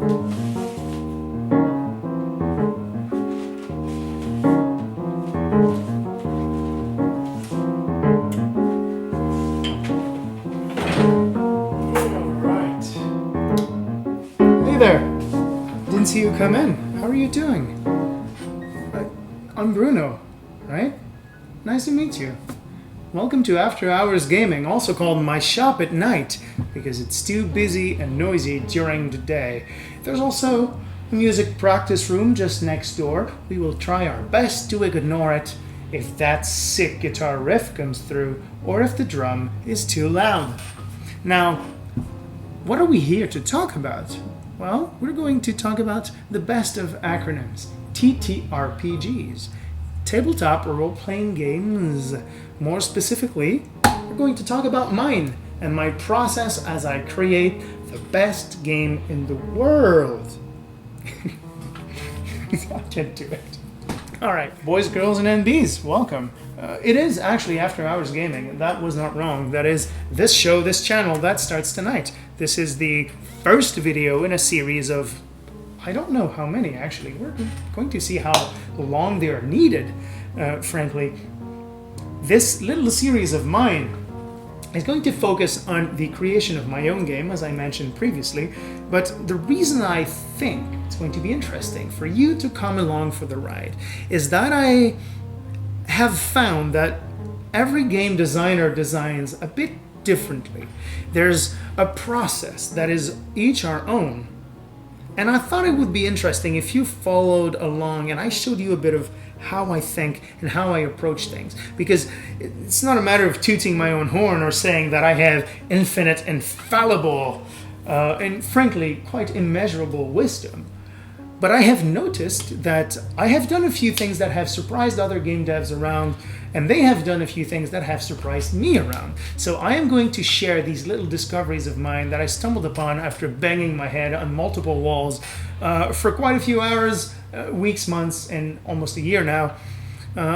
There. Didn't see you come in. How are you doing? I'm Bruno, right? Nice to meet you. Welcome to After Hours Gaming, also called My Shop at Night, because it's too busy and noisy during the day. There's also a music practice room just next door. We will try our best to ignore it if that sick guitar riff comes through, or if the drum is too loud. Now, what are we here to talk about? Well, we're going to talk about the best of acronyms, TTRPGs, tabletop role-playing games. More specifically, we're going to talk about mine and my process as I create the best game in the world. I'll get to it. All right, boys, girls, and NBs, welcome. It is actually After Hours Gaming. That was not wrong. That is this show, this channel, that starts tonight. This is the first video in a series of, I don't know how many actually. We're going to see how long they are needed, frankly. This little series of mine is going to focus on the creation of my own game, as I mentioned previously. But the reason I think it's going to be interesting for you to come along for the ride is that I have found that every game designer designs a bit differently. There's a process that is each our own. And I thought it would be interesting if you followed along and I showed you a bit of how I think and how I approach things. Because it's not a matter of tooting my own horn or saying that I have infinite, infallible, and frankly, quite immeasurable wisdom. But I have noticed that I have done a few things that have surprised other game devs around, and they have done a few things that have surprised me around. So I am going to share these little discoveries of mine that I stumbled upon after banging my head on multiple walls for quite a few hours, weeks, months, and almost a year now.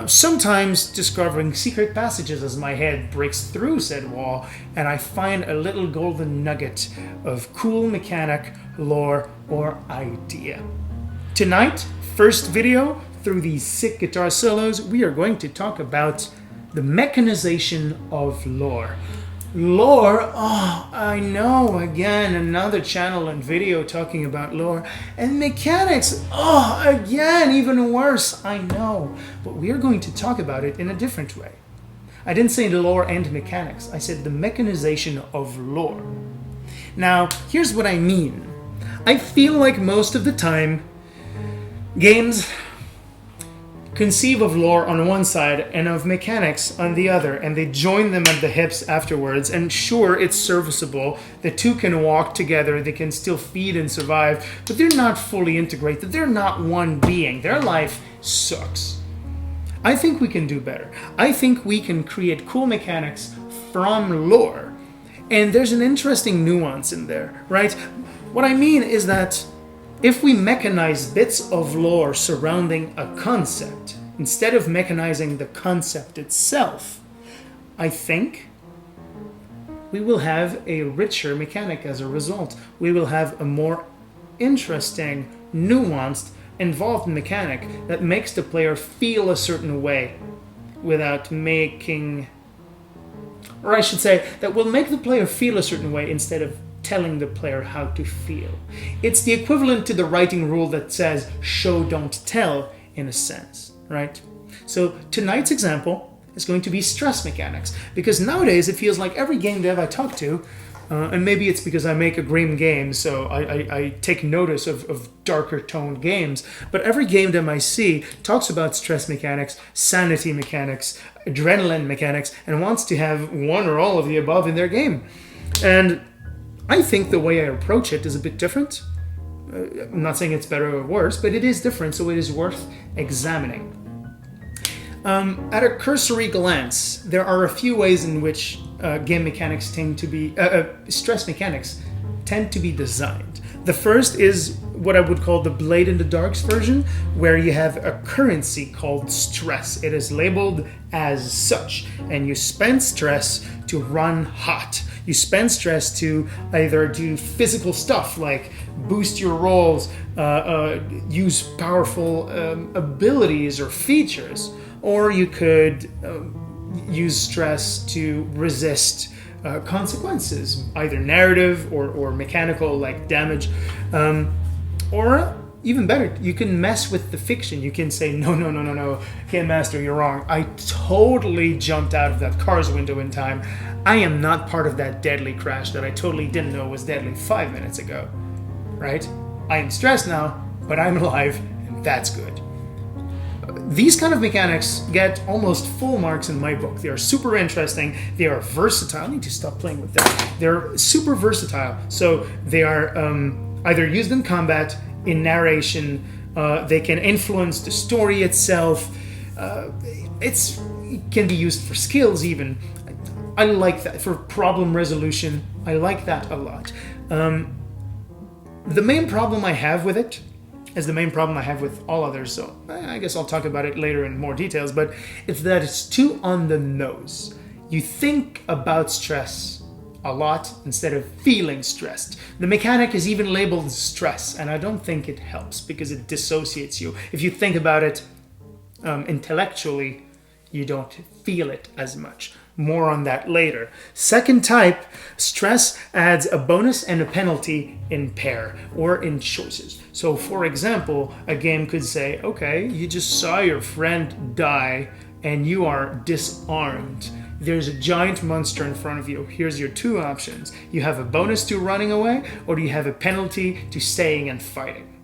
Sometimes discovering secret passages as my head breaks through said wall, and I find a little golden nugget of cool mechanic, lore, or idea. Tonight, first video, through these sick guitar solos, we are going to talk about the mechanization of lore. Lore, oh, I know, again, another channel and video talking about lore. And mechanics, oh, again, even worse, I know. But we are going to talk about it in a different way. I didn't say lore and mechanics, I said the mechanization of lore. Now, here's what I mean. I feel like most of the time, games conceive of lore on one side and of mechanics on the other, and they join them at the hips afterwards, and sure, it's serviceable. The two can walk together, they can still feed and survive, but they're not fully integrated. They're not one being. Their life sucks. I think we can do better. I think we can create cool mechanics from lore, and there's an interesting nuance in there, right? What I mean is that if we mechanize bits of lore surrounding a concept, instead of mechanizing the concept itself, I think we will have a richer mechanic as a result. We will have a more interesting, nuanced, involved mechanic that makes the player feel a certain way without making, or I should say, that will make the player feel a certain way instead of telling the player how to feel. It's the equivalent to the writing rule that says show, don't tell, in a sense, right? So tonight's example is going to be stress mechanics, because nowadays it feels like every game dev I talk to, and maybe it's because I make a grim game, so I take notice of darker toned games, but every game dev I see talks about stress mechanics, sanity mechanics, adrenaline mechanics, and wants to have one or all of the above in their game. And I think the way I approach it is a bit different. I'm not saying it's better or worse, but it is different, so it is worth examining. At a cursory glance, there are a few ways in which game mechanics tend to be, stress mechanics tend to be designed. The first is what I would call the Blade in the Dark's version, where you have a currency called stress. It is labeled as such, and you spend stress to run hot. You spend stress to either do physical stuff like boost your rolls, use powerful abilities or features, or you could use stress to resist consequences, either narrative or mechanical, like damage, or even better, you can mess with the fiction. You can say, no, Game Master, you're wrong. I totally jumped out of that car's window in time. I am not part of that deadly crash that I totally didn't know was deadly 5 minutes ago, right? I am stressed now, but I'm alive, and that's good. These kind of mechanics get almost full marks in my book. They are super interesting. They are versatile. I need to stop playing with that. They're super versatile. So they are either used in combat, in narration, they can influence the story itself. It can be used for skills even. I like that. For problem resolution, I like that a lot. The main problem I have with it is the main problem I have with all others, so I guess I'll talk about it later in more details, but it's that it's too on the nose. You think about stress a lot instead of feeling stressed. The mechanic is even labeled stress, and I don't think it helps because it dissociates you. If you think about it intellectually, you don't feel it as much. More on that later. Second type, stress adds a bonus and a penalty in pair or in choices. So for example, a game could say, okay, you just saw your friend die and you are disarmed. There's a giant monster in front of you. Here's your two options. You have a bonus to running away, or do you have a penalty to staying and fighting?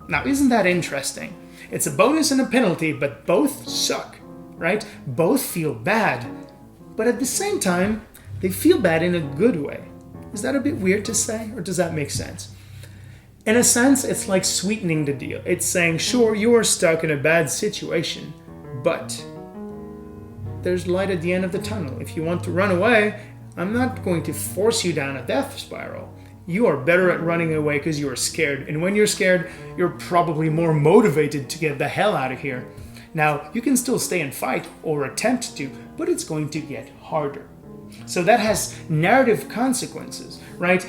Now, isn't that interesting? It's a bonus and a penalty, but both suck, right? Both feel bad, but at the same time, they feel bad in a good way. Is that a bit weird to say, or does that make sense? In a sense, it's like sweetening the deal. It's saying, sure, you are stuck in a bad situation, but there's light at the end of the tunnel. If you want to run away, I'm not going to force you down a death spiral. You are better at running away because you are scared. And when you're scared, you're probably more motivated to get the hell out of here. Now, you can still stay and fight or attempt to, but it's going to get harder. So that has narrative consequences, right?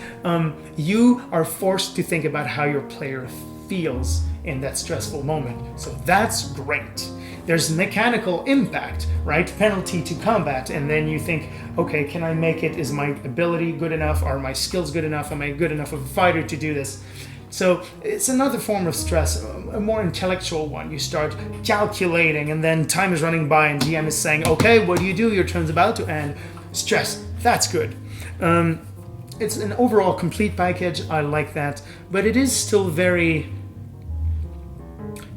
You are forced to think about how your player feels in that stressful moment. So that's great. There's mechanical impact, right? Penalty to combat, and then you think, okay, can I make it? Is my ability good enough? Are my skills good enough? Am I good enough of a fighter to do this? So it's another form of stress, a more intellectual one. You start calculating, and then time is running by, and GM is saying, okay, what do? Your turn's about to end. Stress, that's good. It's an overall complete package. I like that, but it is still very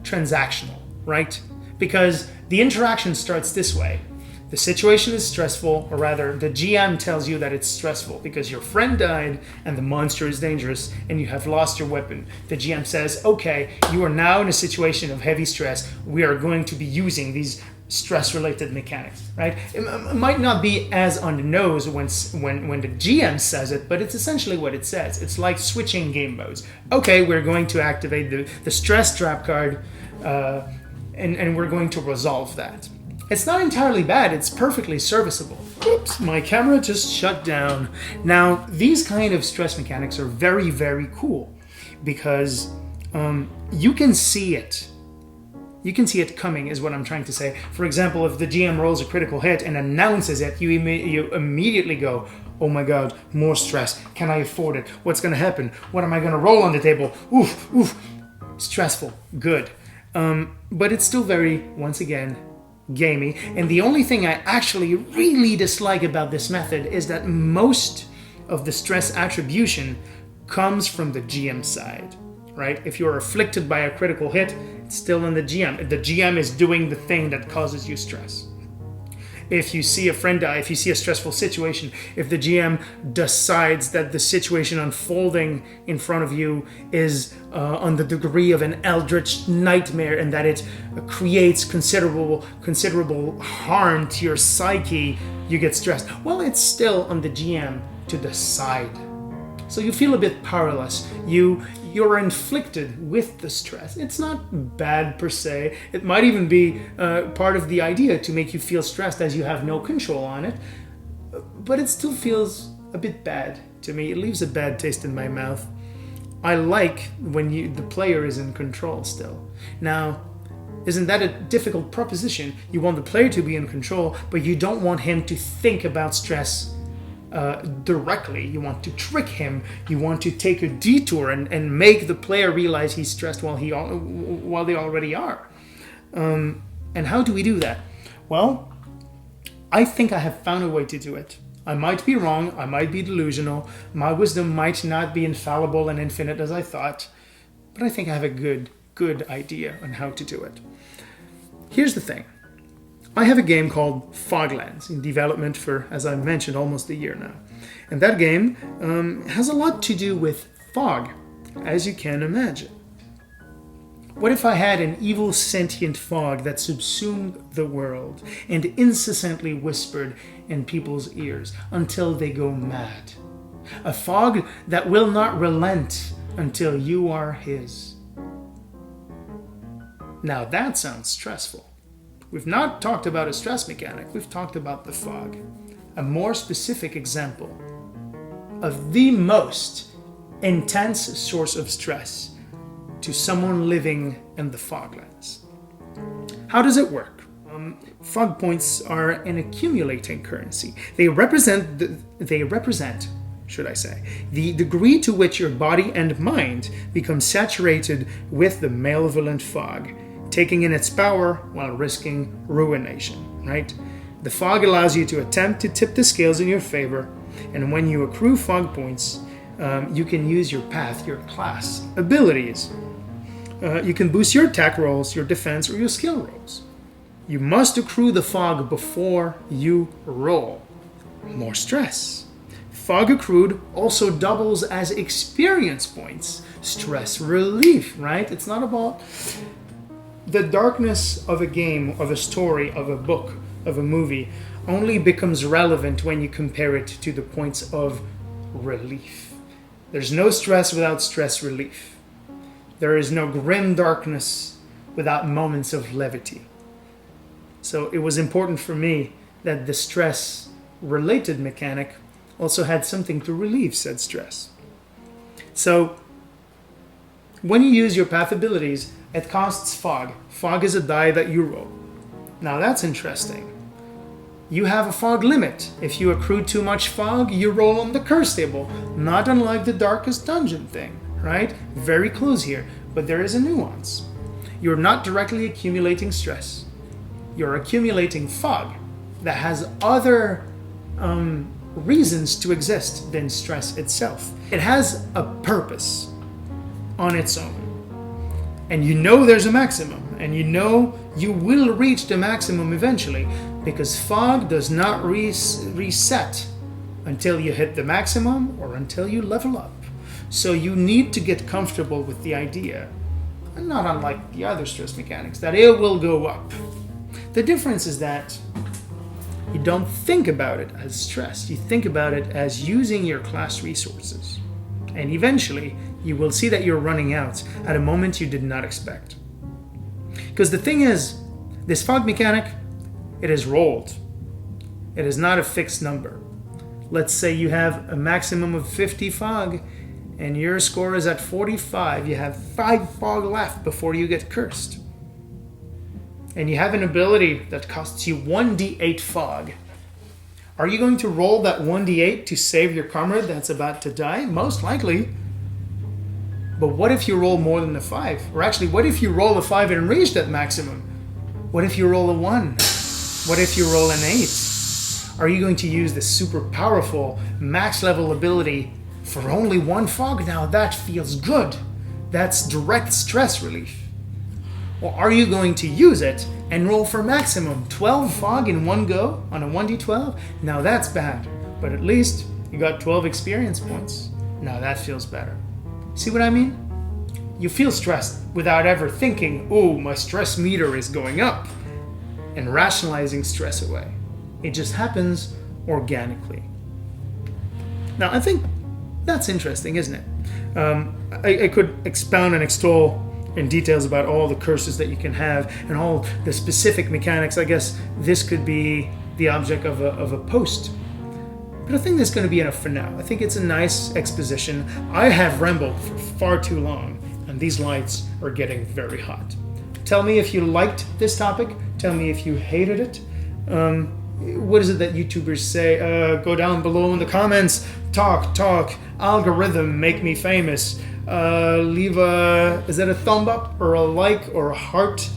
transactional, right? Because the interaction starts this way. The situation is stressful, or rather, the GM tells you that it's stressful because your friend died and the monster is dangerous and you have lost your weapon. The GM says, okay, you are now in a situation of heavy stress. We are going to be using these stress-related mechanics, right? It might not be as on the nose when the GM says it, but it's essentially what it says. It's like switching game modes. Okay, we're going to activate the stress trap card, and we're going to resolve that. It's not entirely bad, it's perfectly serviceable. Oops, my camera just shut down. Now, these kind of stress mechanics are very, very cool because you can see it. You can see it coming, is what I'm trying to say. For example, if the GM rolls a critical hit and announces it, you immediately go, oh my god, more stress. Can I afford it? What's going to happen? What am I going to roll on the table? Oof. Stressful. Good. But it's still very, once again, gamey. And the only thing I actually really dislike about this method is that most of the stress attribution comes from the GM side, right? If you're afflicted by a critical hit, it's still in the GM. The GM is doing the thing that causes you stress. If you see a friend die, if you see a stressful situation, if the GM decides that the situation unfolding in front of you is on the degree of an eldritch nightmare and that it creates considerable harm to your psyche, you get stressed. Well, it's still on the GM to decide. So you feel a bit powerless. You're inflicted with the stress. It's not bad per se. It might even be part of the idea to make you feel stressed as you have no control on it. But it still feels a bit bad to me. It leaves a bad taste in my mouth. I like when the player is in control still. Now, isn't that a difficult proposition? You want the player to be in control, but you don't want him to think about stress directly. You want to trick him. You want to take a detour and make the player realize he's stressed while they already are. And how do we do that? Well, I think I have found a way to do it. I might be wrong. I might be delusional. My wisdom might not be infallible and infinite as I thought, but I think I have a good idea on how to do it. Here's the thing. I have a game called Foglands in development for, as I mentioned, almost a year now. And that game has a lot to do with fog, as you can imagine. What if I had an evil sentient fog that subsumed the world and incessantly whispered in people's ears until they go mad? A fog that will not relent until you are his. Now that sounds stressful. We've not talked about a stress mechanic, we've talked about the fog. A more specific example of the most intense source of stress to someone living in the Foglands. How does it work? Fog points are an accumulating currency. They represent, the degree to which your body and mind become saturated with the malevolent fog, taking in its power while risking ruination, right? The fog allows you to attempt to tip the scales in your favor, and when you accrue fog points, you can use your path, your class, abilities. You can boost your attack rolls, your defense, or your skill rolls. You must accrue the fog before you roll. More stress. Fog accrued also doubles as experience points. Stress relief, right? It's not about the darkness of a game, of a story, of a book, of a movie only becomes relevant when you compare it to the points of relief. There's no stress without stress relief. There is no grim darkness without moments of levity. So it was important for me that the stress-related mechanic also had something to relieve said stress. So when you use your path abilities, it costs fog. Fog is a die that you roll. Now that's interesting. You have a fog limit. If you accrue too much fog, you roll on the curse table. Not unlike the darkest dungeon thing, right? Very close here, but there is a nuance. You're not directly accumulating stress. You're accumulating fog that has other reasons to exist than stress itself. It has a purpose on its own. And you know there's a maximum, and you know you will reach the maximum eventually, because fog does not reset until you hit the maximum or until you level up. So you need to get comfortable with the idea, and not unlike the other stress mechanics, that it will go up. The difference is that you don't think about it as stress. You think about it as using your class resources. And eventually, you will see that you're running out at a moment you did not expect. Because the thing is, this fog mechanic, it is rolled. It is not a fixed number. Let's say you have a maximum of 50 fog, and your score is at 45. You have 5 fog left before you get cursed. And you have an ability that costs you 1d8 fog. Are you going to roll that 1d8 to save your comrade that's about to die? Most likely. But what if you roll more than a 5? Or actually, what if you roll a 5 and reach that maximum? What if you roll a 1? What if you roll an 8? Are you going to use this super powerful max level ability for only 1 fog? Now that feels good. That's direct stress relief. Or are you going to use it and roll for maximum 12 fog in one go on a 1d12? Now that's bad, but at least you got 12 experience points. Now that feels better. See what I mean? You feel stressed without ever thinking, oh, my stress meter is going up, and rationalizing stress away. It just happens organically. Now I think that's interesting, isn't it? I could expound and extol in details about all the curses that you can have and all the specific mechanics. I guess this could be the object of a post. But I think that's going to be enough for now. I think it's a nice exposition. I have rambled for far too long, and these lights are getting very hot. Tell me if you liked this topic. Tell me if you hated it. What is it that YouTubers say? Go down below in the comments. Talk. Algorithm, make me famous. Leave is that a thumb up or a like or a heart?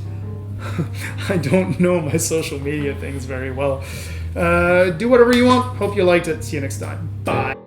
I don't know my social media things very well. Do whatever you want. Hope you liked it. See you next time. Bye.